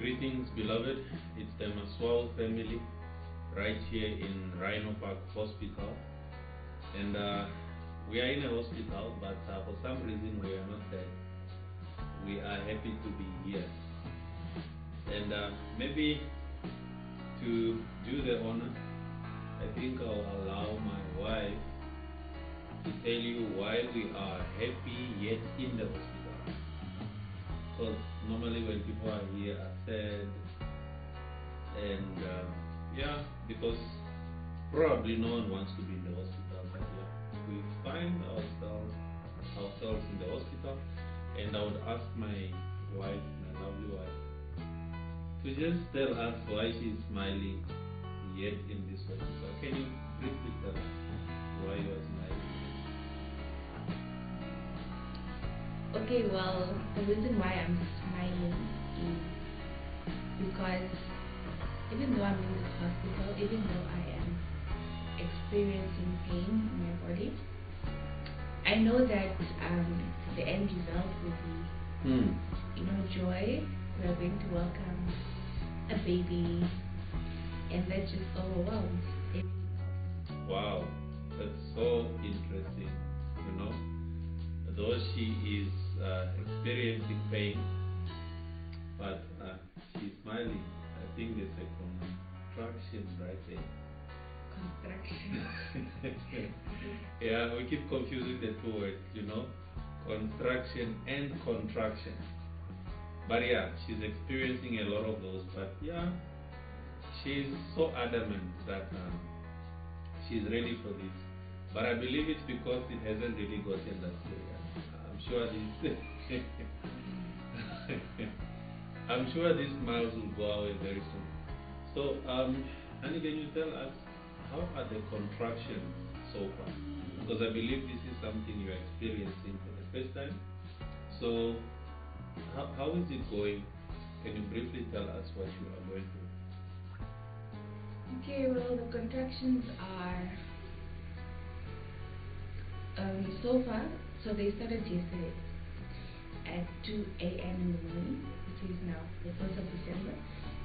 Greetings, beloved. It's the Maswahu family right here in Rhino Park Hospital. And we are in a hospital, but for some reason we are not dead. We are happy to be here. And maybe to do the honor, I think I'll allow my wife to tell you why we are happy yet in the hospital. Because normally when people are here are sad, and yeah, because probably no one wants to be in the hospital, but yeah, we find ourselves in the hospital. And I would ask my wife, my lovely wife, to just tell us why she's smiling yet in this hospital. Can you briefly tell us why you are smiling? Okay, well, the reason why I'm smiling is because even though I'm in this hospital, even though I am experiencing pain in my body, I know that the end result will be, joy. We are going to welcome a baby, and that just overwhelms everything else. Wow, that's so interesting. Though she is experiencing pain, but she's smiling. I think there's a contraction right there. Contraction. Yeah, we keep confusing the two words, contraction and contraction. But yeah, she's experiencing a lot of those. But yeah, she's so adamant that she's ready for this. But I believe it's because it hasn't really gotten that serious. I'm sure this. I'm sure these smiles will go away very soon. So, honey, can you tell us how are the contractions so far? Because I believe this is something you're experiencing for the first time. So, how is it going? Can you briefly tell us what you are going through? Okay, well, the contractions are so far. So they started yesterday at 2 a.m. in the morning, which is now the 1st of December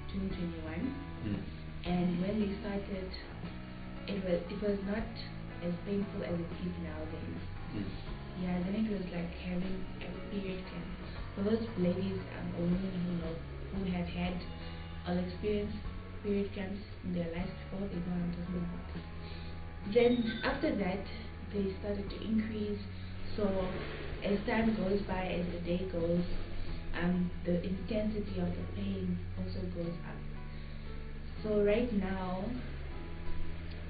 2021. And when they started, it was not as painful as it is nowadays. Yeah, then it was like having a period cramp. For those ladies or women who have had or experienced period cramps in their lives before, they know what I'm talking about. Then after that, they started to increase. So as time goes by, as the day goes, the intensity of the pain also goes up. So right now,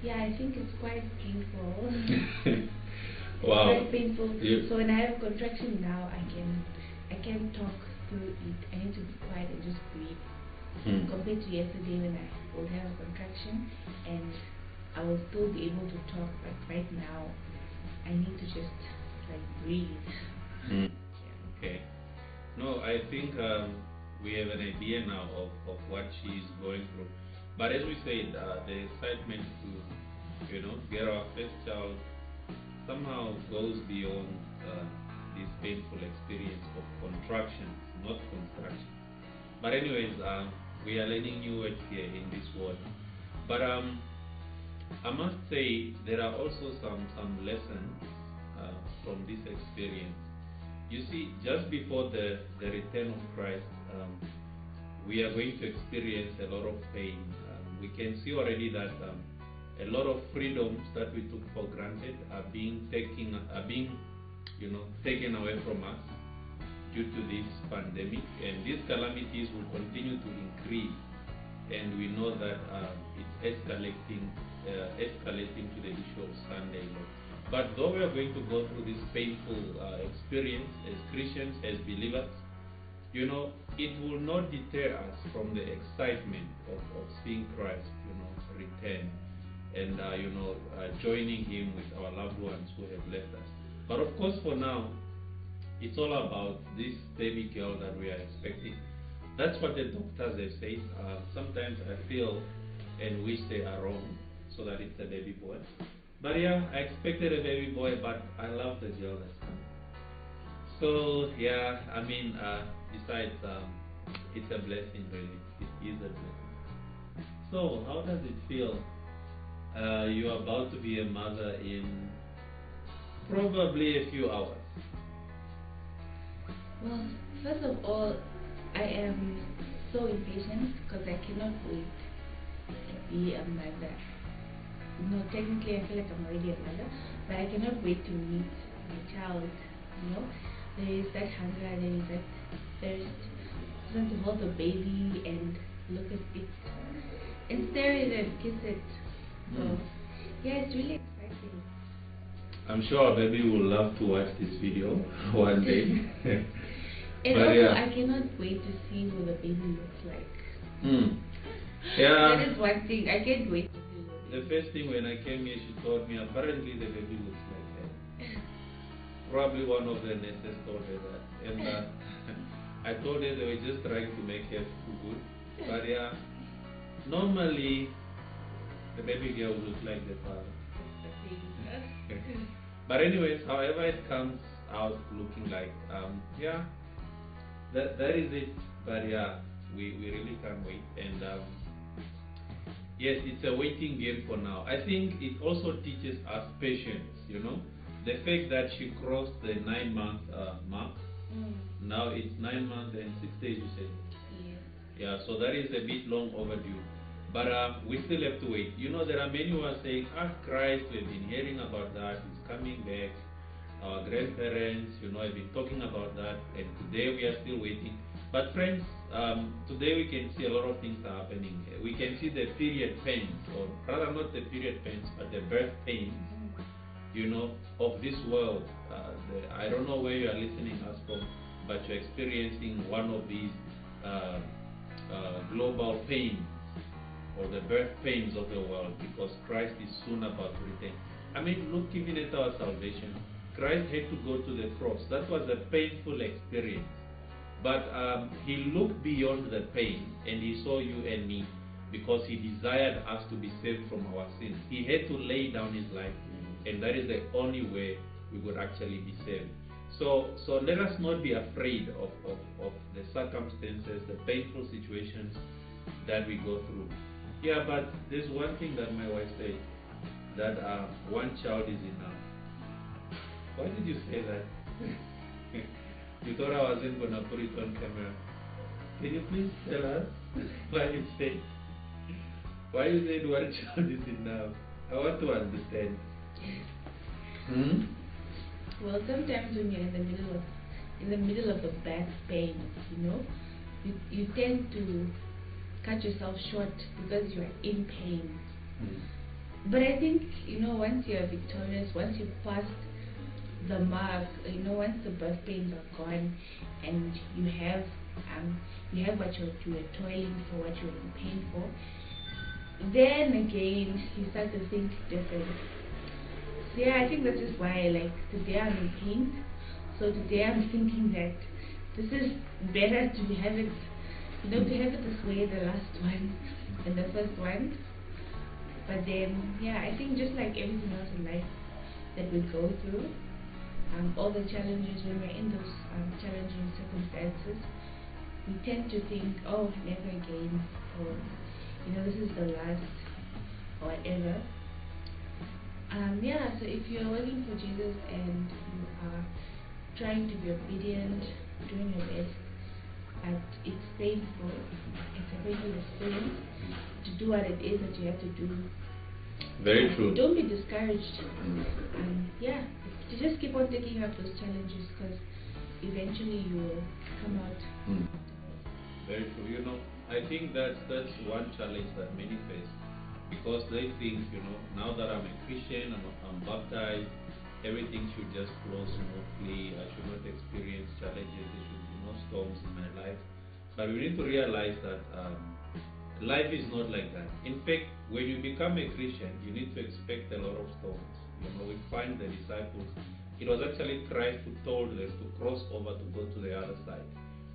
yeah, I think it's quite painful. Wow. It's quite painful. So when I have a contraction now, I can talk through it. I need to be quiet and just breathe. Compared to yesterday when I would have a contraction and I will still be able to talk, but right now I need to just like breathe. Yeah. Okay. No, I think we have an idea now of what she is going through. But as we said, the excitement to get our first child somehow goes beyond this painful experience of contractions, not construction. But anyways, we are learning new words here in this word. But I must say there are also some lessons from this experience. You see, just before the return of Christ, we are going to experience a lot of pain. We can see already that a lot of freedoms that we took for granted are being taken away from us due to this pandemic, and these calamities will continue to increase. And we know that it's escalating to the issue of Sunday law. But though we are going to go through this painful experience as Christians, as believers, it will not deter us from the excitement of seeing Christ, return and, joining Him with our loved ones who have left us. But of course, for now, it's all about this baby girl that we are expecting. That's what the doctors have said. Sometimes I feel and wish they are wrong, so that it's a baby boy. But yeah, I expected a baby boy, but I love the girl that's coming. So yeah, I mean, besides, it's a blessing, really. It is a blessing. So, how does it feel? You're about to be a mother in probably a few hours. Well, first of all, I am so impatient because I cannot wait to be a mother. No, technically I feel like I'm already a mother, but I cannot wait to meet my child. You know, there is that hunger, there is that thirst. Just want to hold the baby and look at it and stare at it and kiss it. So yeah, it's really exciting. I'm sure our baby will love to watch this video one day. And But also, yeah. I cannot wait to see what the baby looks like. Yeah. That is one thing. I can't wait to see the The baby. first thing when I came here, she told me apparently the baby looks like that. Probably one of the nurses told her that. And I told her they were just trying to make her feel good. But yeah, normally the baby girl looks like the father. But anyways, however it comes out looking like, yeah, that is it. But yeah, we really can't wait. And yes, it's a waiting game for now. I think it also teaches us patience, you know. The fact that she crossed the 9-month mark, now it's 9 months and 6 days, you said? Yeah. Yeah, so that is a bit long overdue. But we still have to wait. You know, there are many who are saying, Christ, we've been hearing about that, he's coming back. Our grandparents, you know, have been talking about that, and today we are still waiting. But friends, today we can see a lot of things are happening. We can see the period pains, or rather not the period pains, but the birth pains, you know, of this world. I don't know where you are listening us from, but you're experiencing one of these global pains, or the birth pains of the world, because Christ is soon about to return. I mean, look even at our salvation. Christ had to go to the cross. That was a painful experience. But he looked beyond the pain and he saw you and me, because he desired us to be saved from our sins. He had to lay down his life, and that is the only way we would actually be saved. So let us not be afraid of the circumstances, the painful situations that we go through. Yeah, but there's one thing that my wife said, that one child is enough. Why did you say that? You thought I wasn't going to put it on camera. Can you please tell us why you said one child is enough? I want to understand. Well, sometimes when you're in the middle of a back pain, you know, you tend to cut yourself short because you're in pain. But I think, you know, once you're victorious, once you've passed the mark, you know, once the birth pains are gone and you have what you were toiling for, what you were in pain for, then again you start to think different. So yeah, I think that is why, like, today I'm in pain. So today I'm thinking that this is better to have it, you know, to have it this way, the last one than the first one. But then, yeah, I think just like everything else in life that we go through, all the challenges, when we're in those challenging circumstances, we tend to think, oh, never again, or, you know, this is the last, or whatever. Yeah, so if you're working for Jesus and you are trying to be obedient, doing your best, but it's painful, it's a painful experience to do what it is that you have to do. Very true. Don't be discouraged. Yeah, to just keep on taking up those challenges, because eventually you will come out. Very true. You know, I think that's one challenge that many face, because they think, you know, now that I'm a Christian, I'm baptized, everything should just flow smoothly. I should not experience challenges. There should be no storms in my life. But we need to realize that life is not like that. In fact, when you become a Christian, you need to expect a lot of storms. You know, we find the disciples, it was actually Christ who told them to cross over to go to the other side,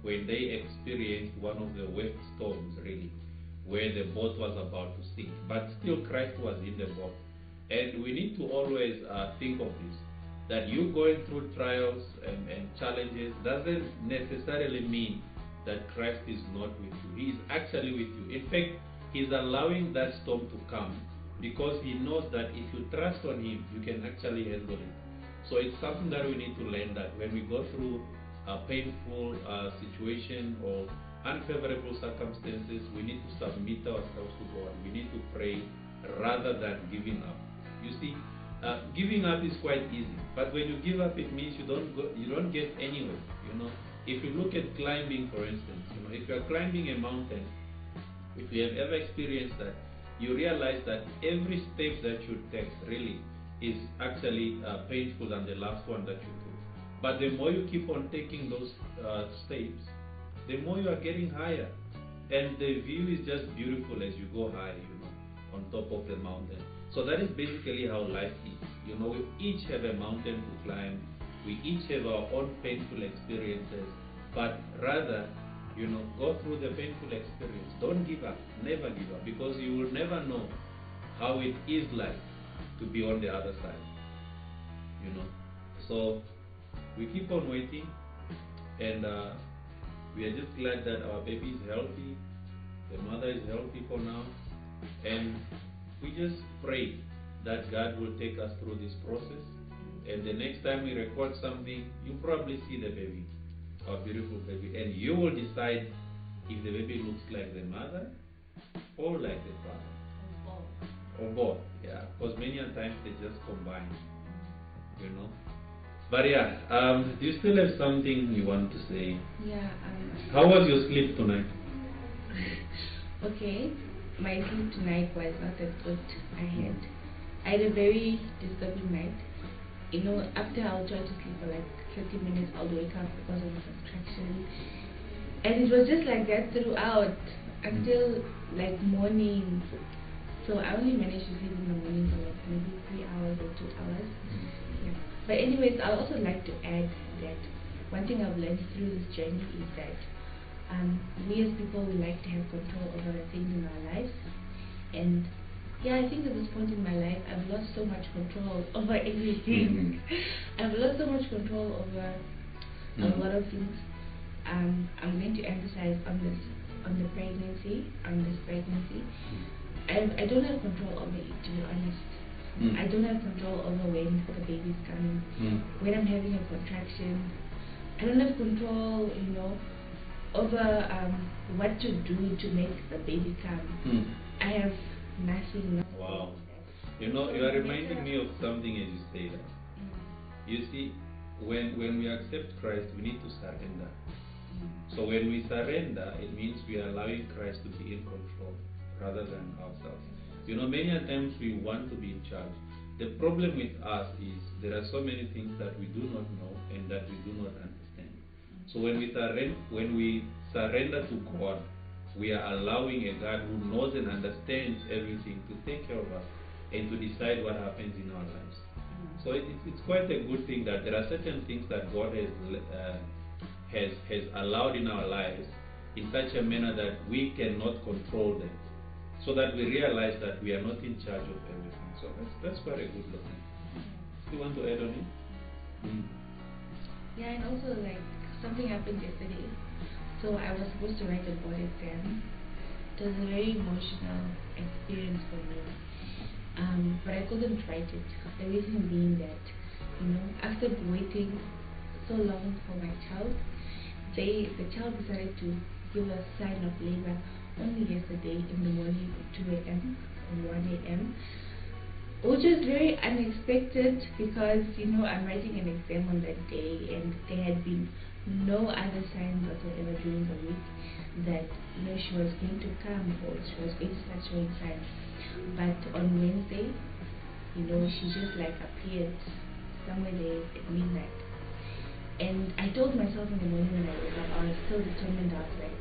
when they experienced one of the worst storms, really, where the boat was about to sink. But still, Christ was in the boat. And we need to always think of this, that you going through trials and challenges doesn't necessarily mean that Christ is not with you. He is actually with you. In fact, He's allowing that storm to come because He knows that if you trust on Him, you can actually handle it. So it's something that we need to learn, that when we go through a painful situation or unfavorable circumstances, we need to submit ourselves to God. We need to pray rather than giving up. You see, giving up is quite easy, but when you give up, it means you don't get anywhere. If you look at climbing, for instance, if you are climbing a mountain, if you have ever experienced that, you realize that every step that you take really is actually painful than the last one that you took. But the more you keep on taking those steps, the more you are getting higher, and the view is just beautiful as you go high, on top of the mountain. So that is basically how life is. We each have a mountain to climb. We each have our own painful experiences, but rather, go through the painful experience. Don't give up. Never give up, because you will never know how it is like to be on the other side. So we keep on waiting, and we are just glad that our baby is healthy. The mother is healthy for now, and we just pray that God will take us through this process, and the next time we record something, you'll probably see the baby, our beautiful baby, and you will decide if the baby looks like the mother or like the father. Or both, yeah, because many times they just combine, But yeah, do you still have something you want to say? Yeah. How was your sleep tonight? Okay, my sleep tonight was not that good. I had a very disturbing night. After I'll try to sleep for like 30 minutes, I'll wake up because of a contraction. And it was just like that throughout until like morning. So I only managed to sleep in the morning for like maybe 3 hours or 2 hours. Yeah. But anyways, I'd also like to add that one thing I've learned through this journey is that we as people, we like to have control over the things in our lives. And yeah, I think at this point in my life, I've lost so much control over everything. I've lost so much control over a lot of things. I'm going to emphasize on this pregnancy. I don't have control over it, to be honest. I don't have control over when the baby's coming. When I'm having a contraction, I don't have control, over what to do to make the baby come. I have nothing. Wow. You are reminding me of something as you say that. You see, when we accept Christ, we need to surrender. So when we surrender, it means we are allowing Christ to be in control rather than ourselves. Many times we want to be in charge. The problem with us is there are so many things that we do not know and that we do not understand. So when we surrender to God, we are allowing a God who knows and understands everything to take care of us and to decide what happens in our lives. So it's quite a good thing that there are certain things that God has allowed in our lives in such a manner that we cannot control them, so that we realize that we are not in charge of everything. So that's quite a good lesson. Do you want to add on it? Yeah, and also like something happened yesterday. So I was supposed to write a board exam. It was a very emotional experience for me. But I couldn't write it. The reason being that, after waiting so long for my child, the child decided to give a sign of labor only yesterday in the morning at 2 a.m. or 1 a.m. which was very unexpected because I'm writing an exam on that day, and there had been no other signs whatsoever during the week that she was going to come or she was going to start showing signs. But on Wednesday, she just like appeared somewhere there at midnight. And I told myself in the morning when I woke up, I was still determined. I was like,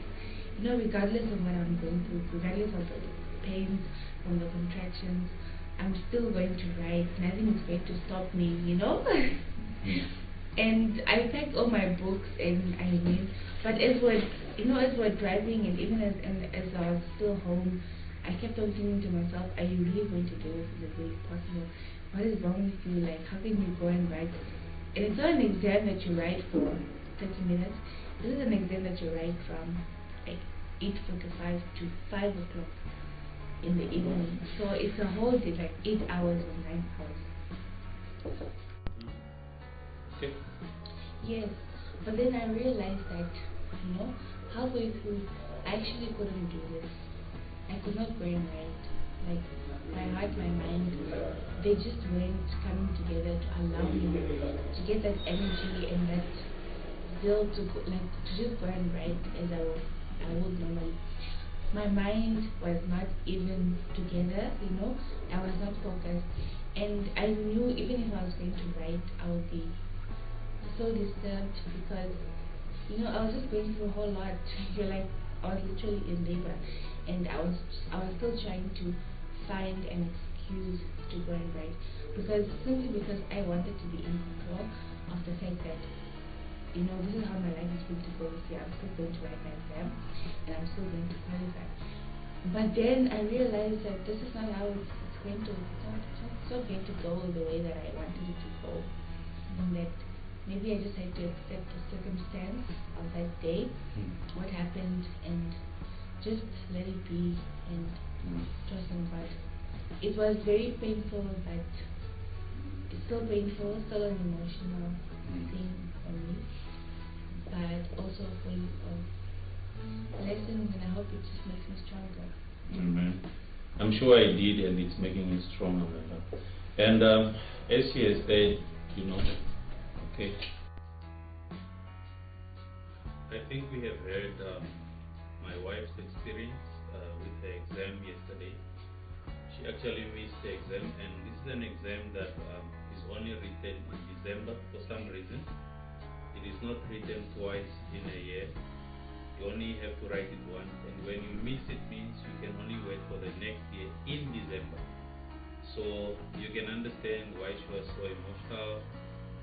regardless of what I'm going through, regardless of the pains from the contractions, I'm still going to write. Nothing is going to stop me, And I packed all my books and I went. But as we're driving, and even as I was still home, I kept on thinking to myself, are you really going to do this? Is it really possible? What is wrong with you? Like, how can you go and write? And it's not an exam that you write for 30 minutes. This is an exam that you write from like 8:45 to 5 o'clock in the evening. So it's a whole day, like 8 hours or 9 hours. Okay. Yes, but then I realized that, halfway through, I actually couldn't do this. I could not go and write. Like, my heart, my mind, they just weren't coming together to allow me to get that energy and that zeal to just go and write as I would normally. My mind was not even together, I was not focused. And I knew even if I was going to write, I would be so disturbed because I was just going through a whole lot. You're like, I was literally in labor, and I was still trying to find an excuse to go and write, simply because I wanted to be in control of the fact that this is how my life is going to go this year. I'm still going to write my exam, and I'm still going to qualify. But then I realized that this is not how it's going to. It's not going to go the way that I wanted it to go, and that maybe I just had to accept the circumstance of that day, what happened, and just let it be and trust in God. It was very painful, but it's still painful, still an emotional thing for me, but also full of lessons, and I hope it just makes me stronger. Amen. I'm sure I did, and it's making you stronger. And as she has said, okay. I think we have heard my wife's experience with the exam yesterday. She actually missed the exam, and this is an exam that is only written in December for some reason. It is not written twice in a year. You only have to write it once, and when you miss it means you can only wait for the next year in December. So you can understand why she was so emotional,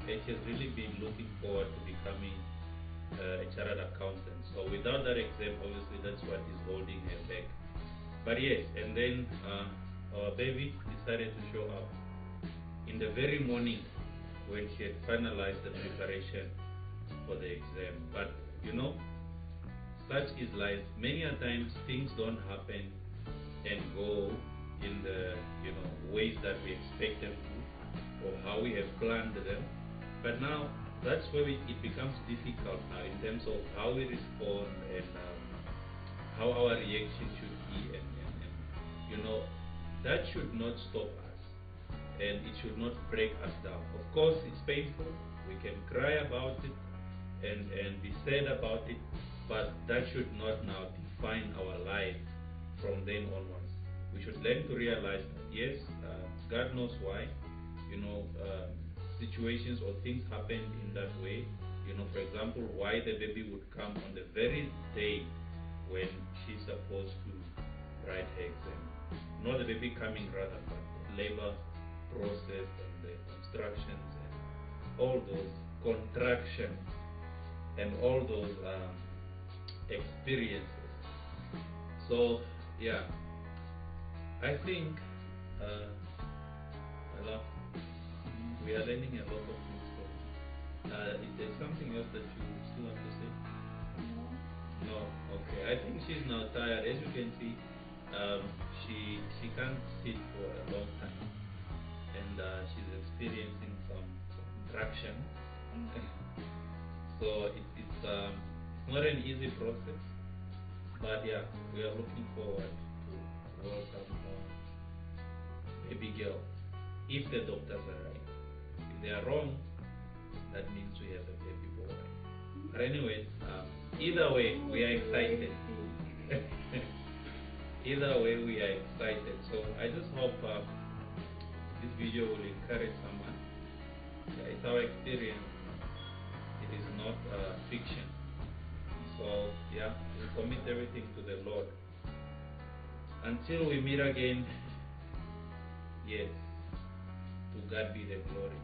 and she has really been looking forward to becoming a chartered accountant. So without that exam, obviously that's what is holding her back. But yes, and then our baby decided to show up in the very morning when she had finalized the preparation for the exam. But such is life. Many a times things don't happen and go in the ways that we expect them to, or how we have planned them. But now that's where it becomes difficult now in terms of how we respond and how our reaction should be, and that should not stop us, and it should not break us down. Of course, it's painful. We can cry about it and be sad about it, but that should not now define our life from then onwards. We should learn to realize that yes, God knows why, situations or things happened in that way. For example, why the baby would come on the very day when she's supposed to write her exam. Not the baby coming rather, but the labor process and the contractions and all those contractions and all those experiences. So yeah, I think we are learning a lot of things. Is there something else that you still want to say? No. Okay. I think she's now tired. As you can see, she can't sit for a long time, and she's experiencing some contraction. So it's not an easy process, but yeah, we are looking forward to welcome baby girl. If the doctors are right, if they are wrong, that means we have a baby boy. But anyways, either way, we are excited. Either way, we are excited. So I just hope this video will encourage someone. Yeah, it's our experience. It is not fiction. So yeah, we commit everything to the Lord. Until we meet again, yes, to God be the glory.